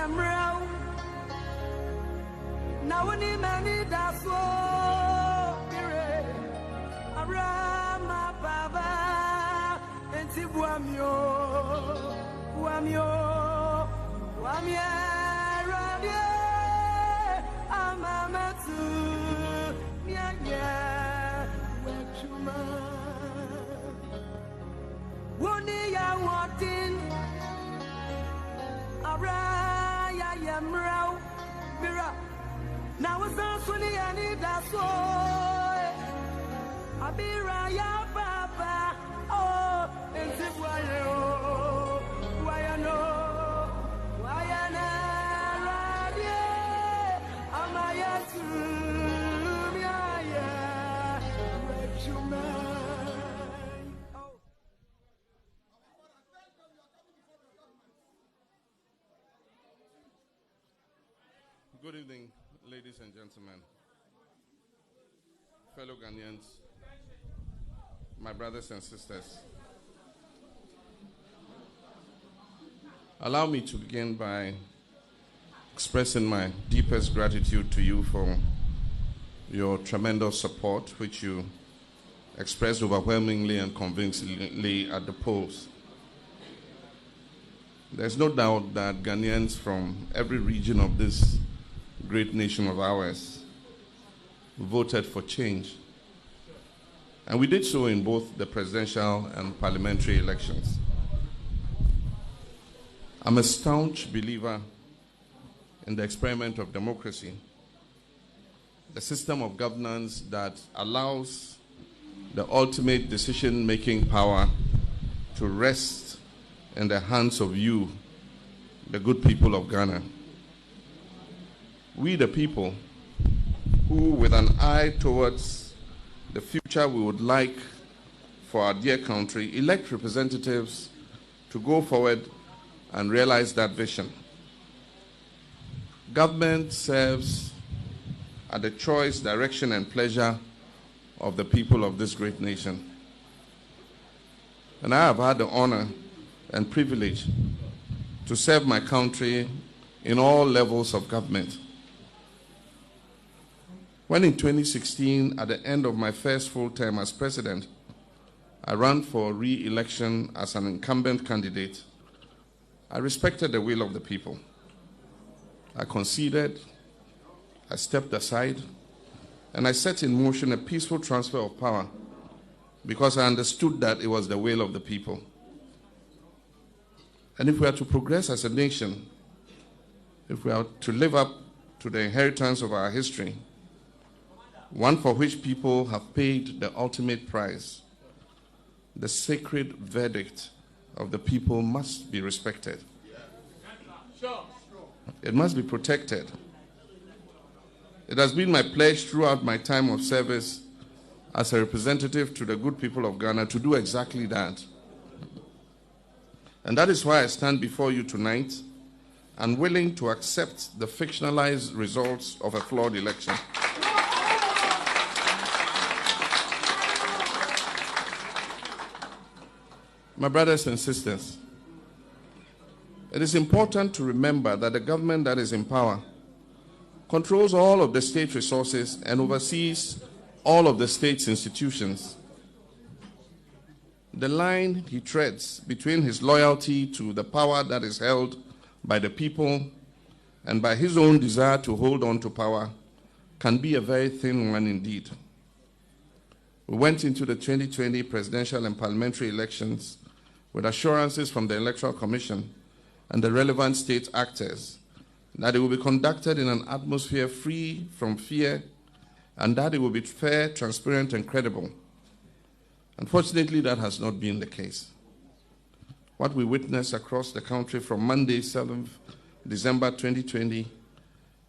yamrau. Now when he many that's so Arama Baba and Tibuamio Wamio Wamia Rabia Amamatu Nyanya Wechuma Woni ya watin Araya Yamrau Mira. Now it's not funny, I need that soul. I'll be right, Papa. Oh, and see why I know, why I know, I'm a yes, Good evening, ladies and gentlemen, fellow Ghanaians, my brothers and sisters. Allow me to begin by expressing my deepest gratitude to you for your tremendous support, which you expressed overwhelmingly and convincingly at the polls. There's no doubt that Ghanaians from every region of this great nation of ours voted for change. And we did so in both the presidential and parliamentary elections. I'm a staunch believer in the experiment of democracy, the system of governance that allows the ultimate decision-making power to rest in the hands of you, the good people of Ghana. We, the people, who, with an eye towards the future we would like for our dear country, elect representatives to go forward and realize that vision. Government serves at the choice, direction, and pleasure of the people of this great nation. And I have had the honor and privilege to serve my country in all levels of government. When in 2016, at the end of my first full term as president, I ran for re-election as an incumbent candidate, I respected the will of the people. I conceded, I stepped aside, and I set in motion a peaceful transfer of power because I understood that it was the will of the people. And if we are to progress as a nation, if we are to live up to the inheritance of our history, one for which people have paid the ultimate price, the sacred verdict of the people must be respected. It must be protected. It has been my pledge throughout my time of service as a representative to the good people of Ghana to do exactly that. And that is why I stand before you tonight and willing to accept the fictionalized results of a flawed election. My brothers and sisters, it is important to remember that the government that is in power controls all of the state resources and oversees all of the state's institutions. The line he treads between his loyalty to the power that is held by the people and by his own desire to hold on to power can be a very thin one indeed. We went into the 2020 presidential and parliamentary elections with assurances from the Electoral Commission and the relevant state actors that it will be conducted in an atmosphere free from fear and that it will be fair, transparent, and credible. Unfortunately, that has not been the case. What we witnessed across the country from Monday, 7th December 2020,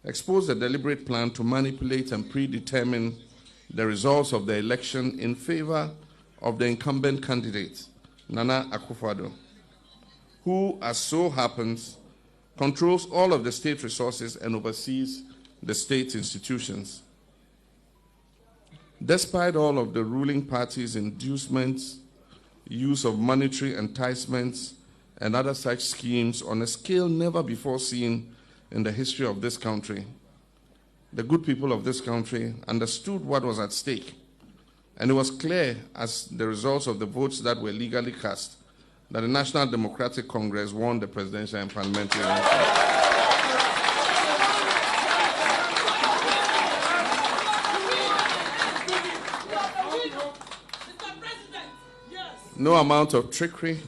exposed a deliberate plan to manipulate and predetermine the results of the election in favor of the incumbent candidate, Nana Akufo-Addo, who, as so happens, controls all of the state resources and oversees the state institutions. Despite all of the ruling party's inducements, use of monetary enticements, and other such schemes on a scale never before seen in the history of this country, the good people of this country understood what was at stake. And it was clear as the results of the votes that were legally cast that the National Democratic Congress won the presidential and parliamentary elections. No amount of trickery,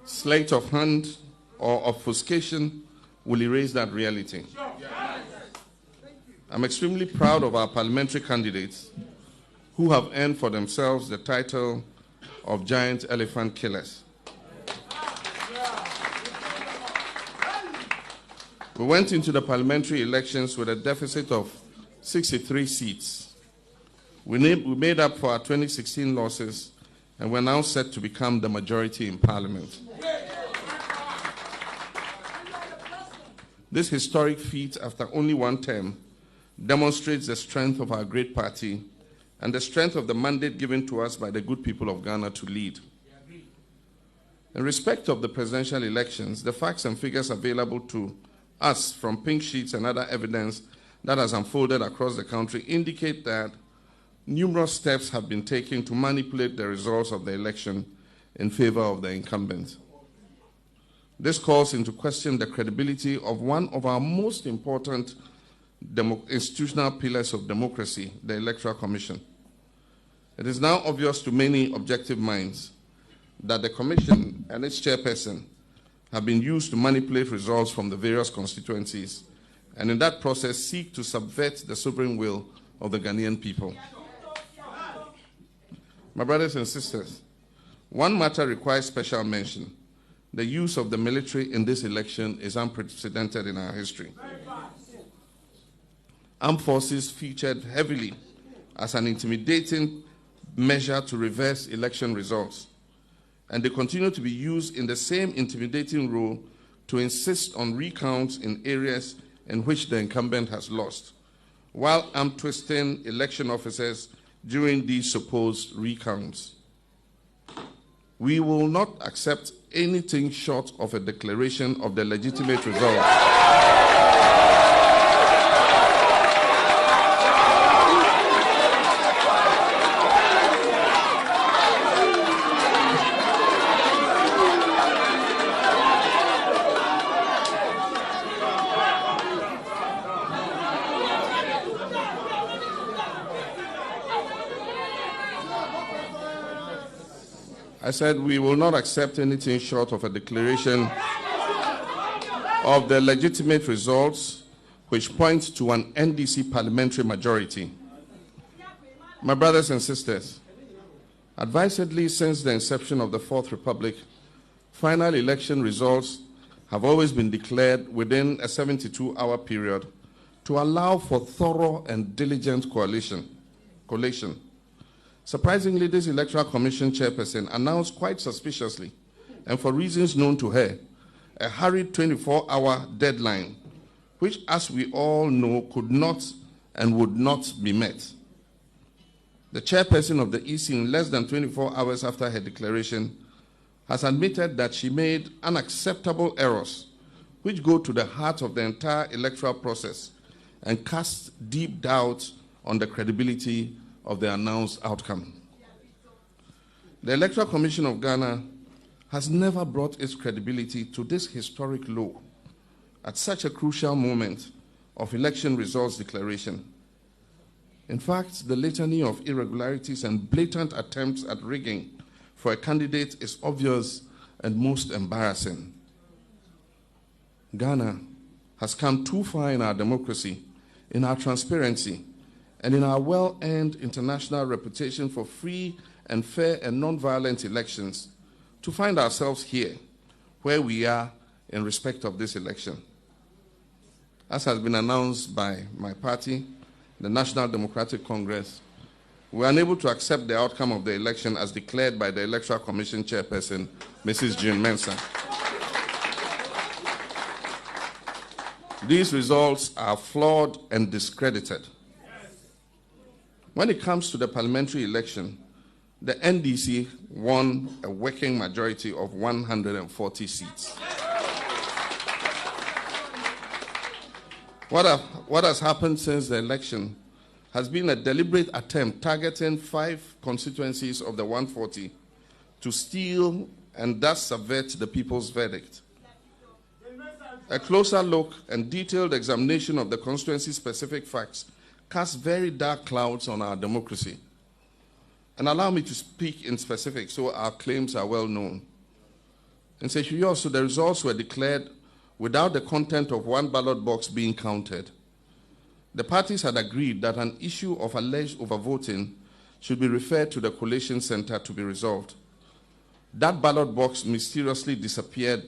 sleight of hand, or obfuscation will erase that reality. I'm extremely proud of our parliamentary candidates who have earned for themselves the title of giant elephant killers. We went into the parliamentary elections with a deficit of 63 seats. We made up for our 2016 losses, and we're now set to become the majority in Parliament. This historic feat, after only one term, demonstrates the strength of our great party and the strength of the mandate given to us by the good people of Ghana to lead. In respect of the presidential elections, the facts and figures available to us from pink sheets and other evidence that has unfolded across the country indicate that numerous steps have been taken to manipulate the results of the election in favor of the incumbent. This calls into question the credibility of one of our most important institutional pillars of democracy, the Electoral Commission. It is now obvious to many objective minds that the Commission and its chairperson have been used to manipulate results from the various constituencies and in that process seek to subvert the sovereign will of the Ghanaian people. My brothers and sisters, one matter requires special mention. The use of the military in this election is unprecedented in our history. Armed forces featured heavily as an intimidating measure to reverse election results, and they continue to be used in the same intimidating role to insist on recounts in areas in which the incumbent has lost, while arm-twisting election officers during these supposed recounts. We will not accept anything short of a declaration of the legitimate result. I said we will not accept anything short of a declaration of the legitimate results which point to an NDC parliamentary majority. My brothers and sisters, advisedly since the inception of the Fourth Republic, final election results have always been declared within a 72-hour period to allow for thorough and diligent collation. Surprisingly, this Electoral Commission chairperson announced quite suspiciously, and for reasons known to her, a hurried 24-hour deadline, which, as we all know, could not and would not be met. The chairperson of the EC, in less than 24 hours after her declaration, has admitted that she made unacceptable errors which go to the heart of the entire electoral process and cast deep doubt on the credibility of the announced outcome. The Electoral Commission of Ghana has never brought its credibility to this historic low at such a crucial moment of election results declaration. In fact, the litany of irregularities and blatant attempts at rigging for a candidate is obvious and most embarrassing. Ghana has come too far in our democracy, in our transparency, and in our well-earned international reputation for free and fair and non-violent elections to find ourselves here, where we are in respect of this election. As has been announced by my party, the National Democratic Congress, we are unable to accept the outcome of the election as declared by the Electoral Commission chairperson, Mrs. June Mensah. These results are flawed and discredited. When it comes to the parliamentary election, the NDC won a working majority of 140 seats. What has happened since the election has been a deliberate attempt targeting 5 constituencies of the 140 to steal and thus subvert the people's verdict. A closer look and detailed examination of the constituency-specific facts casts very dark clouds on our democracy. And allow me to speak in specifics so our claims are well known. In Seychelles, the results were declared without the content of one ballot box being counted. The parties had agreed that an issue of alleged overvoting should be referred to the collation center to be resolved. That ballot box mysteriously disappeared